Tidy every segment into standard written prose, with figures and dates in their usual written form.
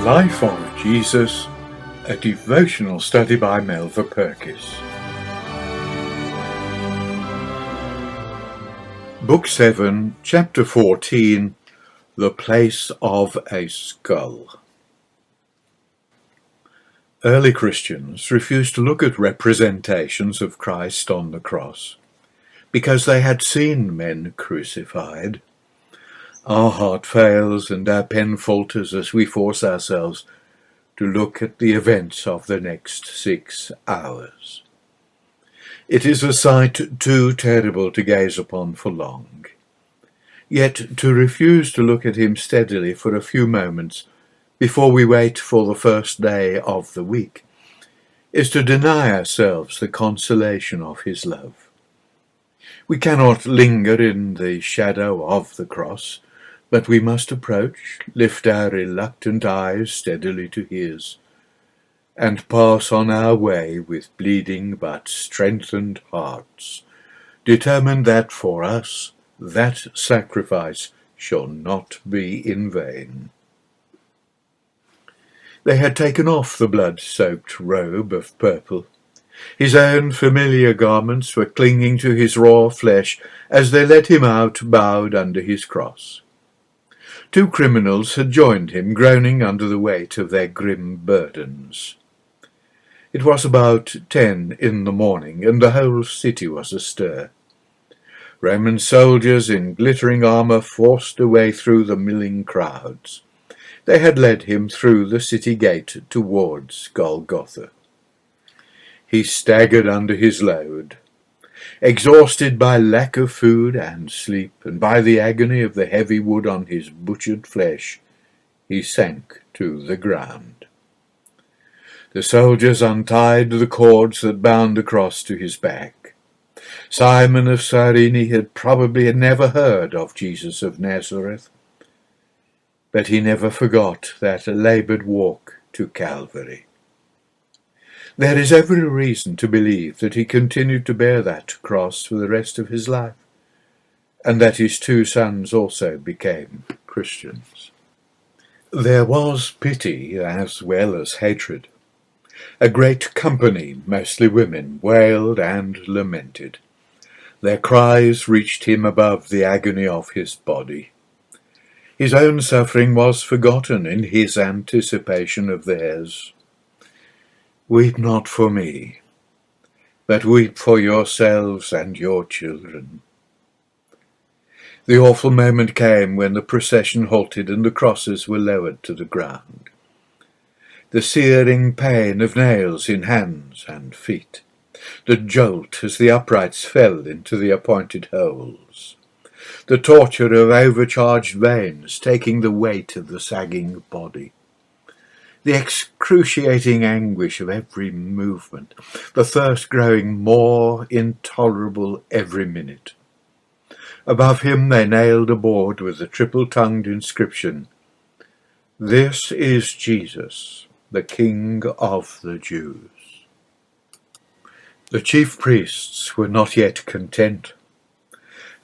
Life of Jesus, a devotional study by Melva Purkis. Book 7, Chapter 14, The Place of a Skull. Early Christians refused to look at representations of Christ on the cross because they had seen men crucified. Our heart fails and our pen falters as we force ourselves to look at the events of the next 6 hours. It is a sight too terrible to gaze upon for long. Yet to refuse to look at him steadily for a few moments before we wait for the first day of the week is to deny ourselves the consolation of his love. We cannot linger in the shadow of the cross, but we must approach, lift our reluctant eyes steadily to his, and pass on our way with bleeding but strengthened hearts, determined that for us that sacrifice shall not be in vain. They had taken off the blood-soaked robe of purple. His own familiar garments were clinging to his raw flesh as they led him out bowed under his cross. 2 criminals had joined him, groaning under the weight of their grim burdens. It was about 10 in the morning, and the whole city was astir. Roman soldiers in glittering armour forced a way through the milling crowds. They had led him through the city gate towards Golgotha. He staggered under his load. Exhausted by lack of food and sleep, and by the agony of the heavy wood on his butchered flesh, he sank to the ground. The soldiers untied the cords that bound the cross to his back. Simon of Cyrene had probably never heard of Jesus of Nazareth, but he never forgot that laboured walk to Calvary. There is every reason to believe that he continued to bear that cross for the rest of his life, and that his 2 sons also became Christians. There was pity as well as hatred. A great company, mostly women, wailed and lamented. Their cries reached him above the agony of his body. His own suffering was forgotten in his anticipation of theirs. Weep not for me, but weep for yourselves and your children. The awful moment came when the procession halted and the crosses were lowered to the ground. The searing pain of nails in hands and feet, the jolt as the uprights fell into the appointed holes, the torture of overcharged veins taking the weight of the sagging body, the excruciating anguish of every movement, the thirst growing more intolerable every minute. Above him they nailed a board with the triple-tongued inscription, "This is Jesus, the King of the Jews." The chief priests were not yet content.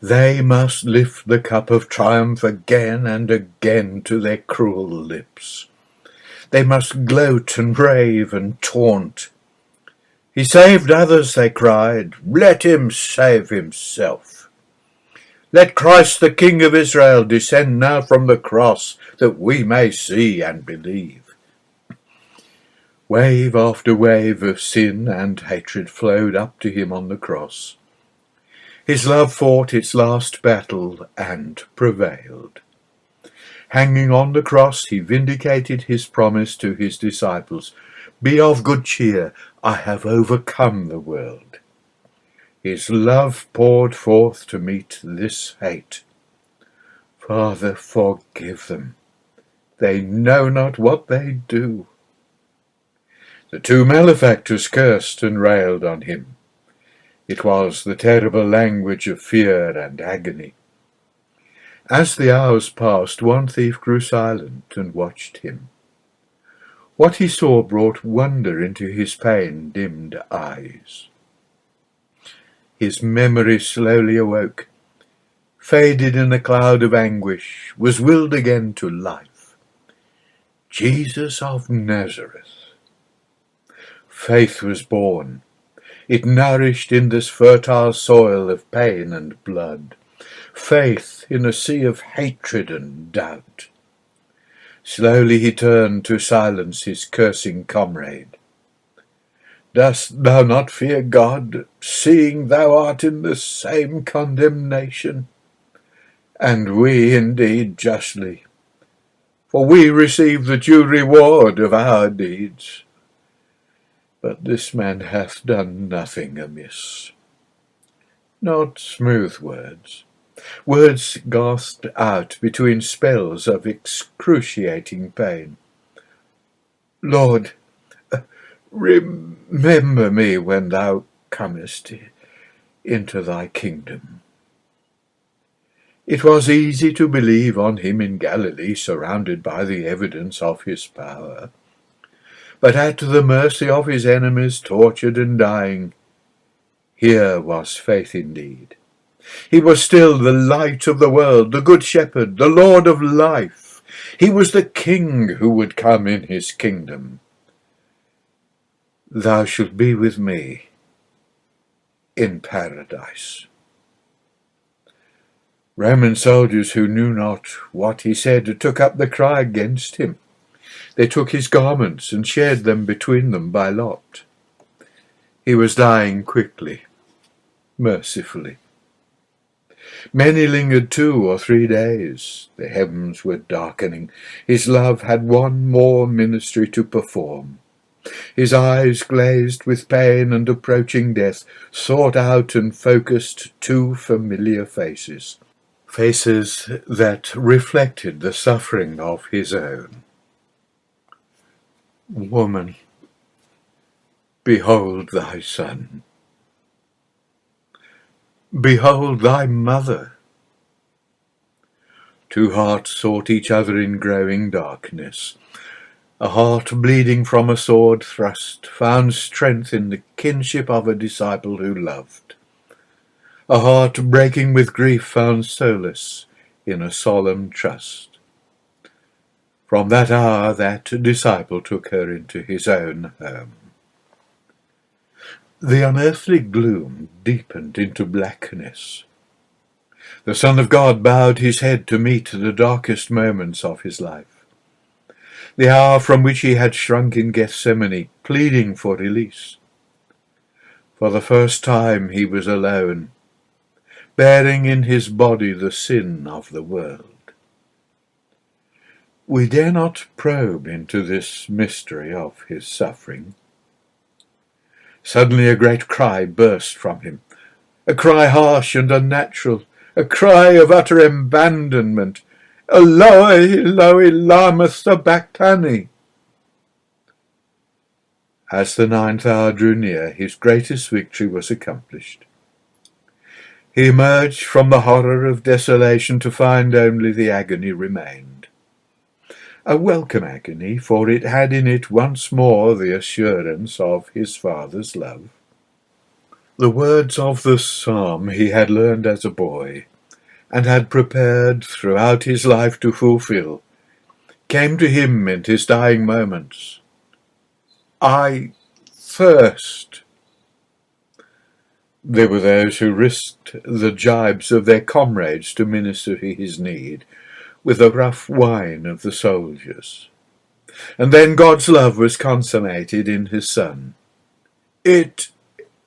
They must lift the cup of triumph again and again to their cruel lips. They must gloat and rave and taunt. "He saved others," they cried. "Let him save himself. Let Christ the King of Israel descend now from the cross, that we may see and believe." Wave after wave of sin and hatred flowed up to him on the cross. His love fought its last battle and prevailed. Hanging on the cross, he vindicated his promise to his disciples, "Be of good cheer, I have overcome the world." His love poured forth to meet this hate. "Father, forgive them. They know not what they do." The 2 malefactors cursed and railed on him. It was the terrible language of fear and agony. As the hours passed, one thief grew silent and watched him. What he saw brought wonder into his pain-dimmed eyes. His memory slowly awoke, faded in a cloud of anguish, was willed again to life. Jesus of Nazareth. Faith was born. It nourished in this fertile soil of pain and blood. Faith in a sea of hatred and doubt. Slowly he turned to silence his cursing comrade. Dost thou not fear God, seeing thou art in the same condemnation? And we indeed justly, for we receive the due reward of our deeds. But this man hath done nothing amiss. Not smooth words, words gasped out between spells of excruciating pain. Lord, remember me when thou comest into thy kingdom. It was easy to believe on him in Galilee, surrounded by the evidence of his power. But at the mercy of his enemies, tortured and dying, here was faith indeed. He was still the light of the world, the good shepherd, the Lord of life. He was the King who would come in his kingdom. Thou shalt be with me in paradise. Roman soldiers who knew not what he said took up the cry against him. They took his garments and shared them between them by lot. He was dying quickly, mercifully. Many lingered 2 or 3 days. The heavens were darkening. His love had one more ministry to perform. His eyes, glazed with pain and approaching death, sought out and focused 2 familiar faces. Faces that reflected the suffering of his own. Woman, behold thy son. Behold thy mother. 2 hearts sought each other in growing darkness. A heart bleeding from a sword thrust found strength in the kinship of a disciple who loved. A heart breaking with grief found solace in a solemn trust. From that hour that disciple took her into his own home. The unearthly gloom deepened into blackness. The Son of God bowed his head to meet the darkest moments of his life. The hour from which he had shrunk in Gethsemane, pleading for release. For the first time he was alone, bearing in his body the sin of the world. We dare not probe into this mystery of his suffering. Suddenly a great cry burst from him, a cry harsh and unnatural, a cry of utter abandonment. Eloi, Eloi, lama sabachthani. As the 9th hour drew near, his greatest victory was accomplished. He emerged from the horror of desolation to find only the agony remained. A welcome agony, for it had in it once more the assurance of his Father's love. The words of the psalm he had learned as a boy, and had prepared throughout his life to fulfill, came to him in his dying moments. I thirst. There were those who risked the gibes of their comrades to minister to his need, with the rough wine of the soldiers. And then God's love was consummated in his Son. It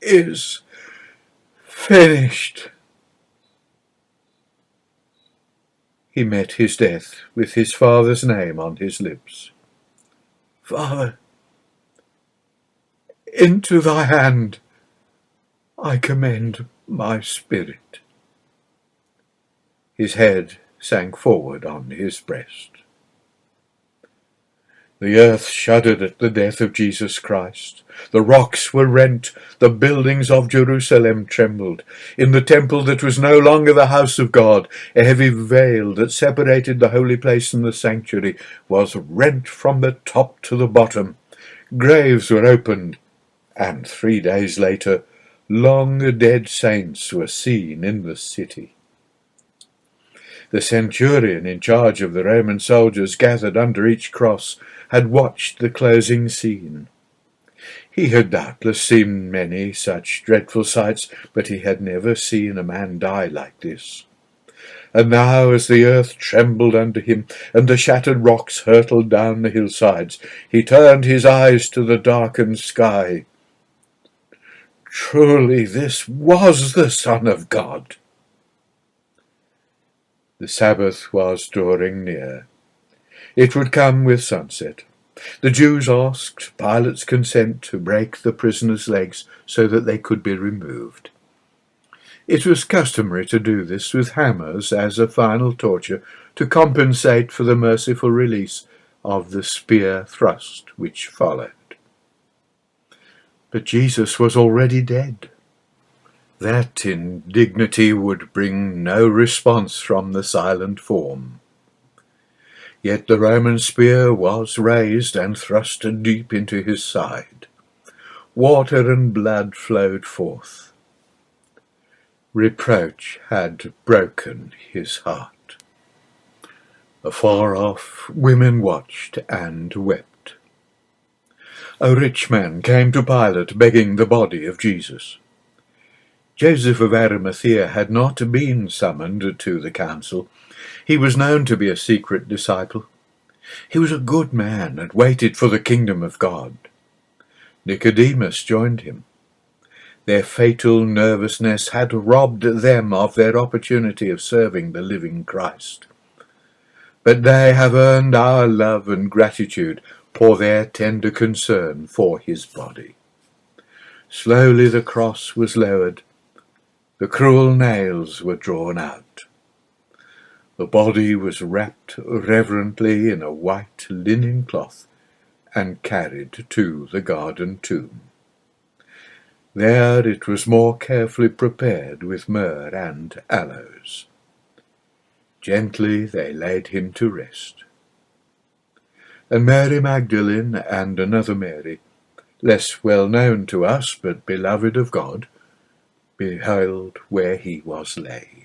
is finished. He met his death with his Father's name on his lips. Father, into thy hand I commend my spirit. His head sank forward on his breast. The earth shuddered at the death of Jesus Christ. The rocks were rent, the buildings of Jerusalem trembled. In the temple that was no longer the house of God, a heavy veil that separated the holy place and the sanctuary was rent from the top to the bottom. Graves were opened, and 3 days later, long dead saints were seen in the city. The centurion in charge of the Roman soldiers gathered under each cross had watched the closing scene. He had doubtless seen many such dreadful sights, but he had never seen a man die like this. And now, as the earth trembled under him, and the shattered rocks hurtled down the hillsides, he turned his eyes to the darkened sky. Truly, this was the Son of God. The Sabbath was drawing near. It would come with sunset. The Jews asked Pilate's consent to break the prisoners' legs so that they could be removed. It was customary to do this with hammers as a final torture to compensate for the merciful release of the spear thrust which followed. But Jesus was already dead. That indignity would bring no response from the silent form. Yet the Roman spear was raised and thrust deep into his side. Water and blood flowed forth. Reproach had broken his heart. Afar off, women watched and wept. A rich man came to Pilate begging the body of Jesus. Joseph of Arimathea had not been summoned to the council. He was known to be a secret disciple. He was a good man and waited for the kingdom of God. Nicodemus joined him. Their fatal nervousness had robbed them of their opportunity of serving the living Christ. But they have earned our love and gratitude for their tender concern for his body. Slowly the cross was lowered. The cruel nails were drawn out. The body was wrapped reverently in a white linen cloth and carried to the garden tomb. There it was more carefully prepared with myrrh and aloes. Gently they laid him to rest. And Mary Magdalene and another Mary, less well known to us but beloved of God, beheld where he was laid.